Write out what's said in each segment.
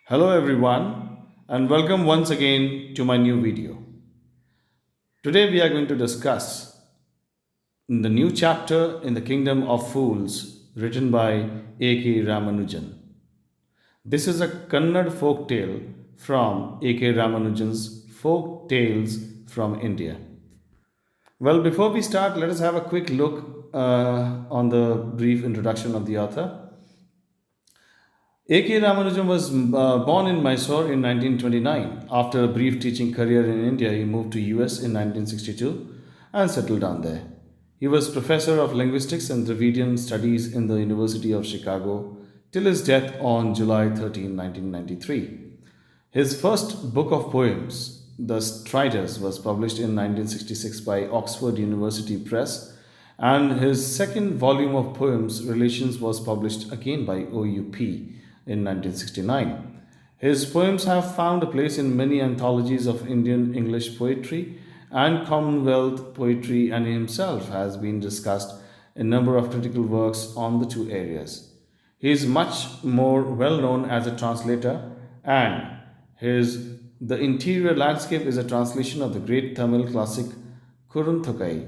Hello everyone and welcome once again to my new video. Today we are going to discuss the new chapter in the Kingdom of Fools written by A.K. Ramanujan. This is a Kannada folk tale from A.K. Ramanujan's Folk Tales from India. Well, before we start, let us have a quick look on the brief introduction of the author. A.K. Ramanujan was born in Mysore in 1929. After a brief teaching career in India, he moved to US in 1962 and settled down there. He was professor of linguistics and Dravidian studies in the University of Chicago till his death on July 13, 1993. His first book of poems, The Striders, was published in 1966 by Oxford University Press, and his second volume of poems, Relations, was published again by OUP in 1969. His poems have found a place in many anthologies of Indian English poetry and Commonwealth poetry, and he himself has been discussed in a number of critical works on the two areas. He is much more well known as a translator, and his The Interior Landscape is a translation of the great Tamil classic Kurunthokkai.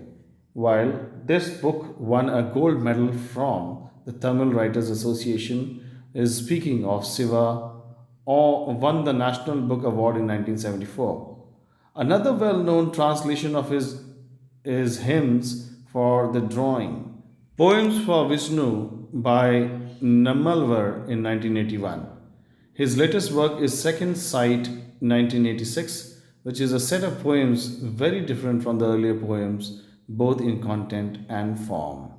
While this book won a gold medal from the Tamil Writers Association, is speaking of Siva, or won the National Book Award in 1974. Another well known translation of his is Hymns for the Drawing, Poems for Vishnu by Nammalvar in 1981. His latest work is Second Sight 1986, which is a set of poems very different from the earlier poems, both in content and form.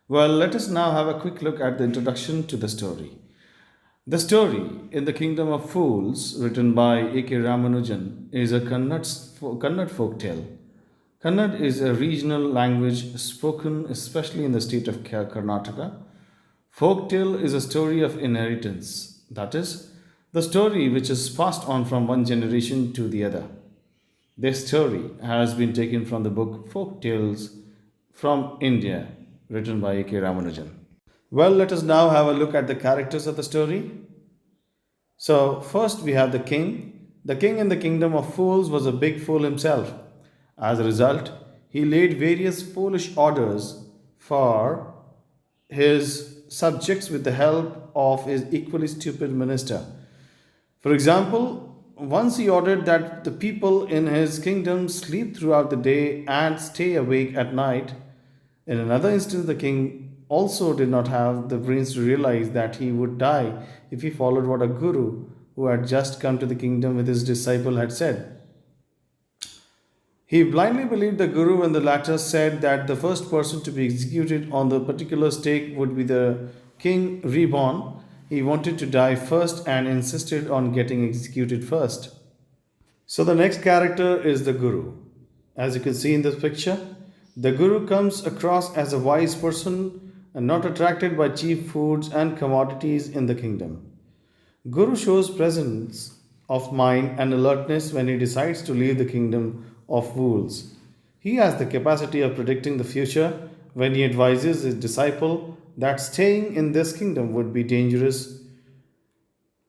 Well, let us now have a quick look at the introduction to the story. The story, In the Kingdom of Fools, written by A.K. Ramanujan, is a Kannada folk tale. Kannada is a regional language spoken especially in the state of Karnataka. Folk tale is a story of inheritance, that is, the story which is passed on from one generation to the other. This story has been taken from the book Folk Tales from India, written by A.K. Ramanujan. Well, let us now have a look at the characters of the story. So, first we have the king. The king in the kingdom of fools was a big fool himself. As a result, he laid various foolish orders for his subjects with the help of his equally stupid minister. For example, once he ordered that the people in his kingdom sleep throughout the day and stay awake at night. In another instance, the king also did not have the brains to realize that he would die if he followed what a guru who had just come to the kingdom with his disciple had said. He blindly believed the guru when the latter said that the first person to be executed on the particular stake would be the king reborn. He wanted to die first and insisted on getting executed first. So the next character is the guru. As you can see in this picture, the guru comes across as a wise person and not attracted by cheap foods and commodities in the kingdom. Guru shows presence of mind and alertness when he decides to leave the kingdom of fools. He has the capacity of predicting the future when he advises his disciple that staying in this kingdom would be dangerous.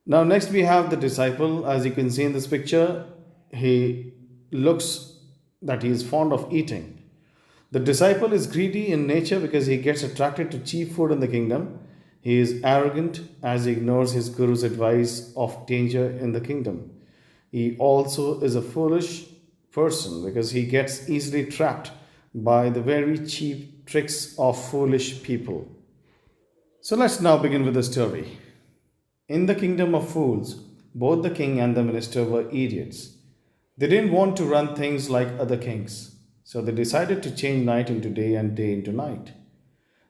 Now, next we have the disciple. As you can see in this picture, he looks that he is fond of eating. The disciple is greedy in nature because he gets attracted to cheap food in the kingdom. He is arrogant as he ignores his guru's advice of danger in the kingdom. He also is a foolish person because he gets easily trapped by the very cheap tricks of foolish people. So let's now begin with the story. In the kingdom of fools, both the king and the minister were idiots. They didn't want to run things like other kings, so they decided to change night into day and day into night.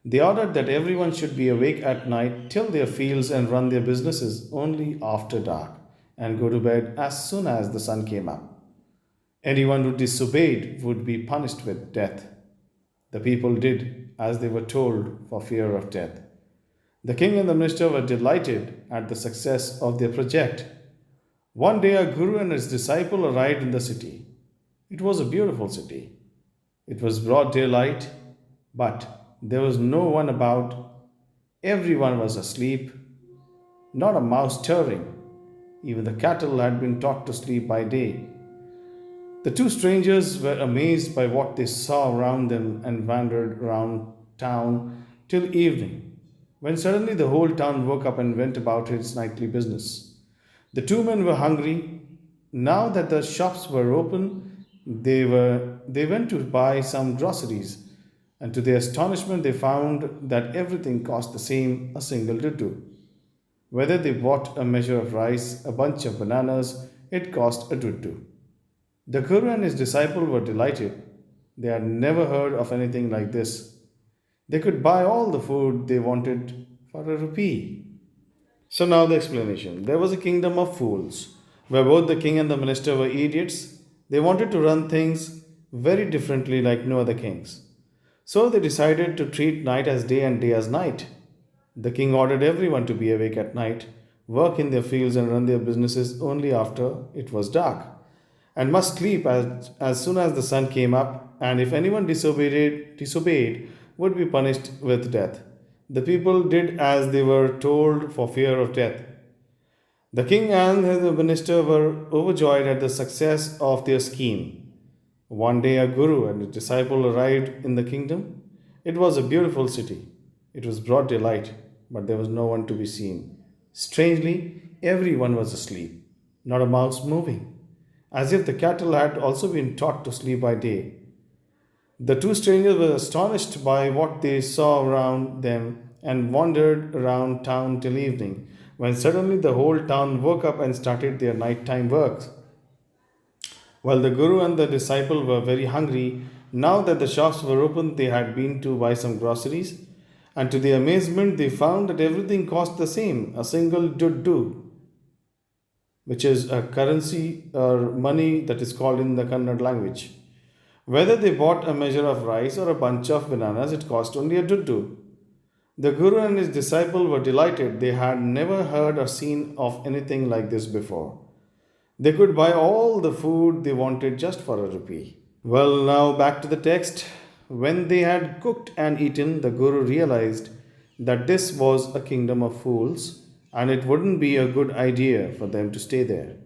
They ordered that everyone should be awake at night, till their fields, and run their businesses only after dark, and go to bed as soon as the sun came up. Anyone who disobeyed would be punished with death. The people did as they were told for fear of death. The king and the minister were delighted at the success of their project. One day, a guru and his disciple arrived in the city. It was a beautiful city. It was broad daylight, but there was no one about. Everyone was asleep, not a mouse stirring. Even the cattle had been taught to sleep by day. The two strangers were amazed by what they saw around them and wandered around town till evening, when suddenly the whole town woke up and went about its nightly business. The two men were hungry. Now that the shops were open, they went to buy some groceries, and to their astonishment they found that everything cost the same, a single rupees. Whether they bought a measure of rice, a bunch of bananas, it cost a rupees. The Guru and his disciple were delighted. They had never heard of anything like this. They could buy all the food they wanted for a rupee. So now the explanation. There was a kingdom of fools, where both the king and the minister were idiots. They wanted to run things very differently like no other kings. So they decided to treat night as day and day as night. The king ordered everyone to be awake at night, work in their fields and run their businesses only after it was dark, and must sleep as soon as the sun came up, and if anyone disobeyed would be punished with death. The people did as they were told for fear of death. The king and the minister were overjoyed at the success of their scheme. One day a guru and a disciple arrived in the kingdom. It was a beautiful city. It was broad daylight, but there was no one to be seen. Strangely, everyone was asleep, not a mouse moving, as if the cattle had also been taught to sleep by day. The two strangers were astonished by what they saw around them and wandered around town till evening, when suddenly the whole town woke up and started their nighttime work. While the Guru and the disciple were very hungry, now that the shops were open, they had been to buy some groceries, and to their amazement, they found that everything cost the same, a single duddu, which is a currency or money that is called in the Kannada language. Whether they bought a measure of rice or a bunch of bananas, it cost only a duddu. The Guru and his disciple were delighted. They had never heard or seen of anything like this before. They could buy all the food they wanted just for a rupee. Well, now back to the text. When they had cooked and eaten, the Guru realized that this was a kingdom of fools and it wouldn't be a good idea for them to stay there.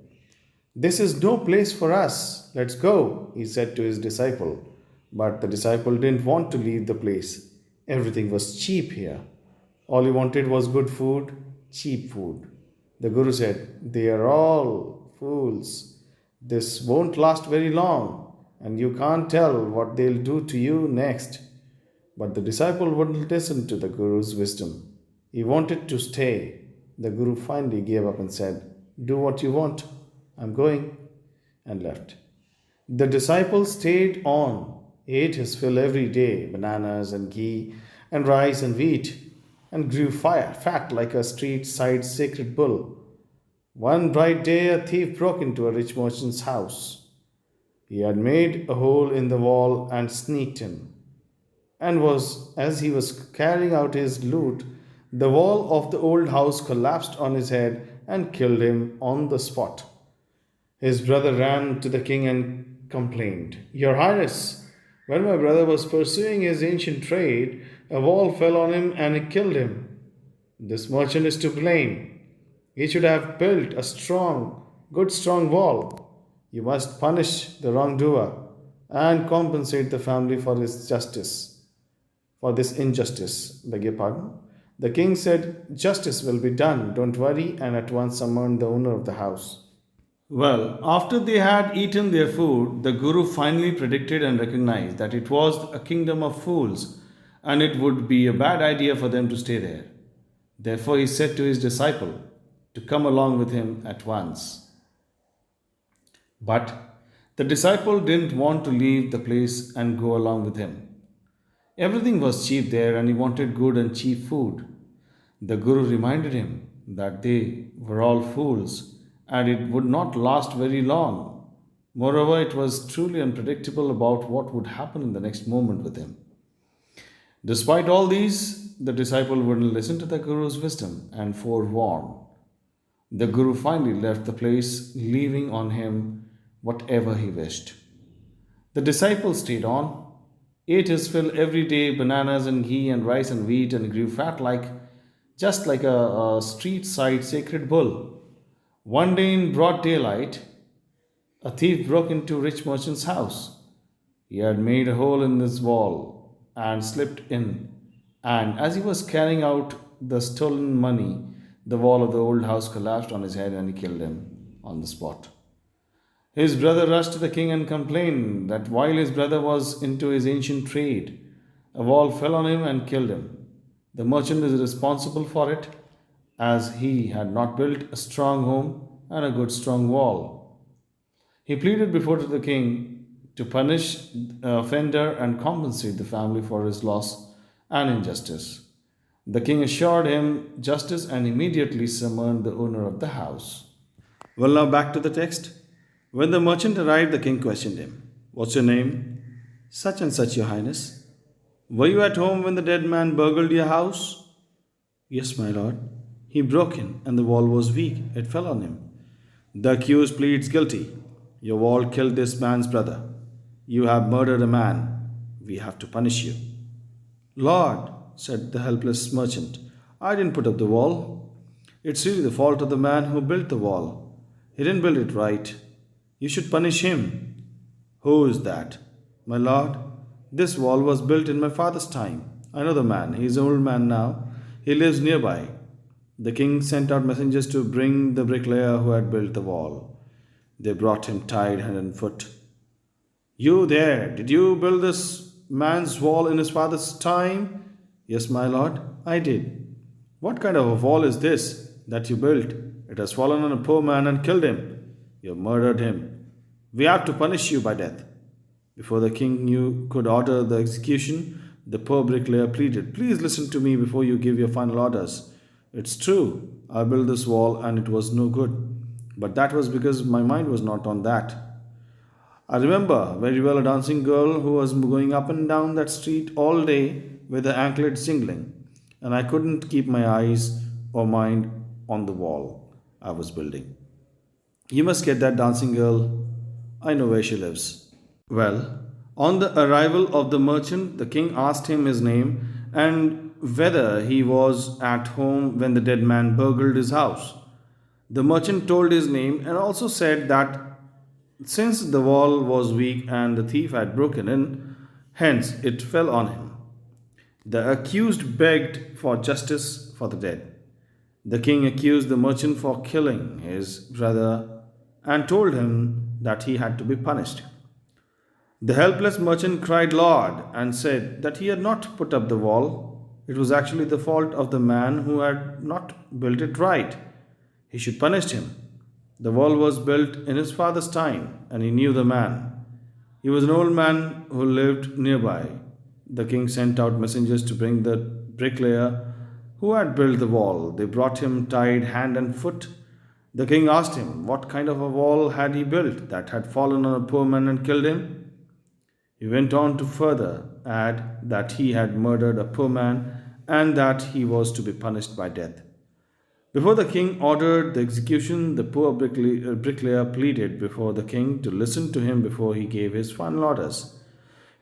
This is no place for us. Let's go, he said to his disciple. But the disciple didn't want to leave the place. Everything was cheap here. All he wanted was good food, cheap food. The Guru said, they are all fools. This won't last very long, and you can't tell what they'll do to you next. But the disciple wouldn't listen to the Guru's wisdom. He wanted to stay. The Guru finally gave up and said, do what you want. I'm going, and left. The disciple stayed on, ate his fill every day, bananas and ghee and rice and wheat, and grew fat like a street side sacred bull. One bright day, a thief broke into a rich merchant's house. He had made a hole in the wall and sneaked in. And as he was carrying out his loot, the wall of the old house collapsed on his head and killed him on the spot. His brother ran to the king and complained, Your Highness, when my brother was pursuing his ancient trade, a wall fell on him and it killed him. This merchant is to blame. He should have built a strong wall. You must punish the wrongdoer and compensate the family for this injustice. Beg your pardon. The king said, Justice will be done, don't worry, and at once summoned the owner of the house. Well, after they had eaten their food, the Guru finally predicted and recognized that it was a kingdom of fools and it would be a bad idea for them to stay there. Therefore, he said to his disciple to come along with him at once. But the disciple didn't want to leave the place and go along with him. Everything was cheap there and he wanted good and cheap food. The Guru reminded him that they were all fools and it would not last very long. Moreover, it was truly unpredictable about what would happen in the next moment with him. Despite all these, the disciple wouldn't listen to the Guru's wisdom and forewarned. The Guru finally left the place, leaving on him whatever he wished. The disciple stayed on, ate his fill every day, bananas and ghee and rice and wheat, and grew fat just like a street side sacred bull. One day in broad daylight, a thief broke into a rich merchant's house. He had made a hole in his wall and slipped in, and as he was carrying out the stolen money, the wall of the old house collapsed on his head and he killed him on the spot. His brother rushed to the king and complained that while his brother was into his ancient trade, a wall fell on him and killed him. The merchant is responsible for it, as he had not built a strong home and a good strong wall. He pleaded before the king to punish the offender and compensate the family for his loss and injustice. The king assured him justice and immediately summoned the owner of the house. Well, now back to the text. When the merchant arrived, the king questioned him, "What's your name?" "Such and such, your highness." "Were you at home when the dead man burgled your house?" "Yes, my lord. He broke in, and the wall was weak. It fell on him." The accused pleads guilty. "Your wall killed this man's brother. You have murdered a man. We have to punish you." "Lord," said the helpless merchant, "I didn't put up the wall. It's really the fault of the man who built the wall. He didn't build it right. You should punish him." "Who is that?" "My lord, this wall was built in my father's time. I know the man. He is an old man now. He lives nearby." The king sent out messengers to bring the bricklayer who had built the wall. They brought him tied hand and foot. "You there, did you build this man's wall in his father's time?" "Yes, my lord, I did." "What kind of a wall is this that you built? It has fallen on a poor man and killed him. You have murdered him. We have to punish you by death." Before the king could order the execution, the poor bricklayer pleaded, "Please listen to me before you give your final orders. It's true, I built this wall and it was no good. But that was because my mind was not on that. I remember very well a dancing girl who was going up and down that street all day with her anklets jingling, and I couldn't keep my eyes or mind on the wall I was building. You must get that dancing girl. I know where she lives." Well, on the arrival of the merchant, the king asked him his name and whether he was at home when the dead man burgled his house. The merchant told his name and also said that since the wall was weak and the thief had broken in, hence it fell on him. The accused begged for justice for the dead. The king accused the merchant for killing his brother and told him that he had to be punished. The helpless merchant cried loud and said that he had not put up the wall. It was actually the fault of the man who had not built it right. He should punish him. The wall was built in his father's time, and he knew the man. He was an old man who lived nearby. The king sent out messengers to bring the bricklayer who had built the wall. They brought him tied hand and foot. The king asked him what kind of a wall had he built that had fallen on a poor man and killed him. He went on to further add that he had murdered a poor man and that he was to be punished by death. Before the king ordered the execution, the poor bricklayer pleaded before the king to listen to him before he gave his final orders.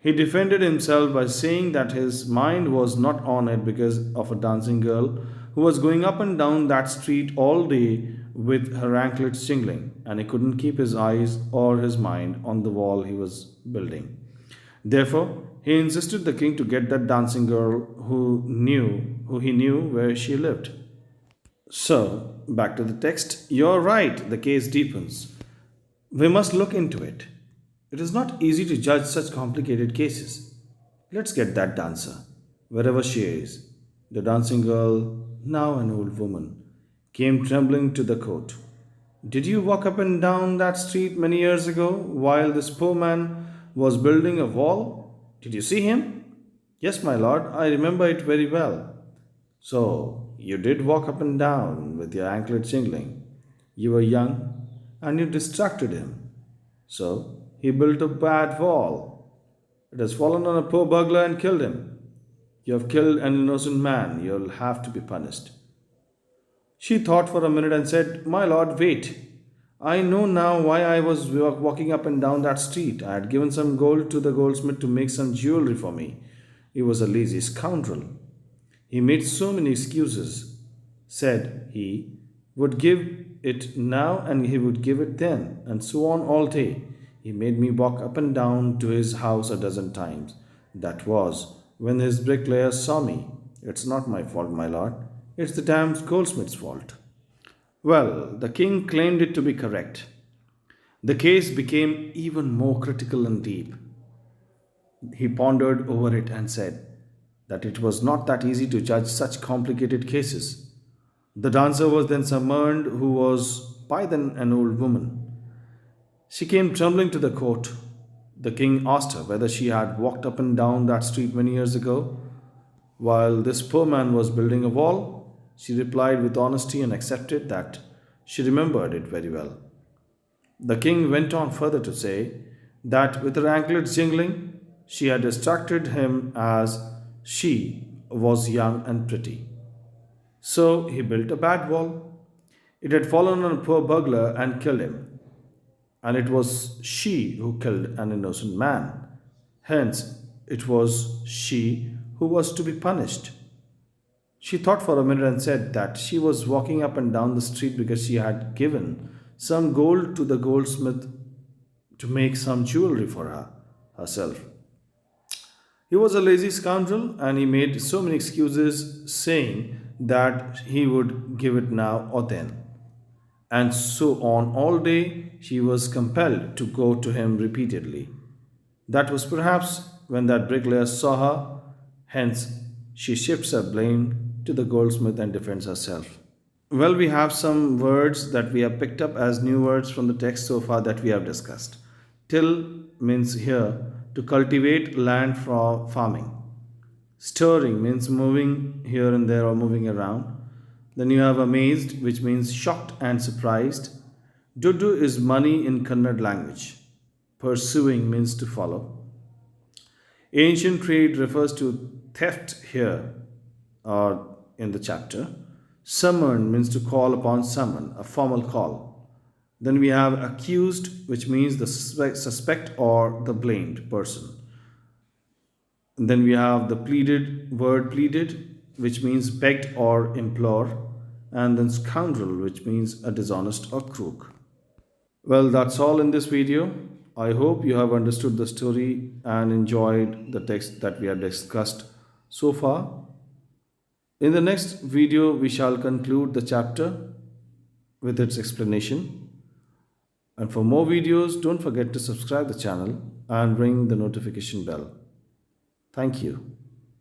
He defended himself by saying that his mind was not on it because of a dancing girl who was going up and down that street all day with her anklets jingling, and he couldn't keep his eyes or his mind on the wall he was building. Therefore, he insisted the king to get that dancing girl who he knew where she lived. So, back to the text. You're right, the case deepens. We must look into it. It is not easy to judge such complicated cases. Let's get that dancer, wherever she is. The dancing girl, now an old woman, came trembling to the court. "Did you walk up and down that street many years ago while this poor man was building a wall? Did you see him?" "Yes, my lord, I remember it very well." "So, you did walk up and down with your anklet jingling. You were young and you distracted him. So, he built a bad wall. It has fallen on a poor burglar and killed him. You have killed an innocent man. You'll have to be punished." She thought for a minute and said, "My lord, wait. I know now why I was walking up and down that street. I had given some gold to the goldsmith to make some jewelry for me. He was a lazy scoundrel. He made so many excuses. Said he would give it now and he would give it then, and so on all day. He made me walk up and down to his house a dozen times. That was when his bricklayer saw me. It's not my fault, my lord. It's the damned goldsmith's fault. Well, the king claimed it to be correct. The case became even more critical and deep. He pondered over it and said that it was not that easy to judge such complicated cases. The dancer was then summoned, who was by then an old woman. She came trembling to the court. The king asked her whether she had walked up and down that street many years ago while this poor man was building a wall. She replied with honesty and accepted that she remembered it very well. The king went on further to say that with her anklets jingling, she had distracted him as she was young and pretty. So he built a bad wall. It had fallen on a poor burglar and killed him, and it was she who killed an innocent man. Hence, it was she who was to be punished. She thought for a minute and said that she was walking up and down the street because she had given some gold to the goldsmith to make some jewelry for herself. He was a lazy scoundrel and he made so many excuses, saying that he would give it now or then. And so on all day, she was compelled to go to him repeatedly. That was perhaps when that bricklayer saw her, hence, she shifts her blame to the goldsmith and defends herself. Well, we have some words that we have picked up as new words from the text so far that we have discussed. Till means here to cultivate land for farming. Stirring means moving here and there or moving around. Then you have amazed, which means shocked and surprised. Dudu is money in Kannada language. Pursuing means to follow. Ancient trade refers to theft here or in the chapter. Summon means to call upon someone, a formal call. Then we have accused, which means the suspect or the blamed person. And then we have the pleaded, word pleaded, which means begged or implore. And then scoundrel, which means a dishonest or crook. Well, that's all in this video. I hope you have understood the story and enjoyed the text that we have discussed so far. In the next video, we shall conclude the chapter with its explanation. And for more videos, don't forget to subscribe the channel and ring the notification bell. Thank you.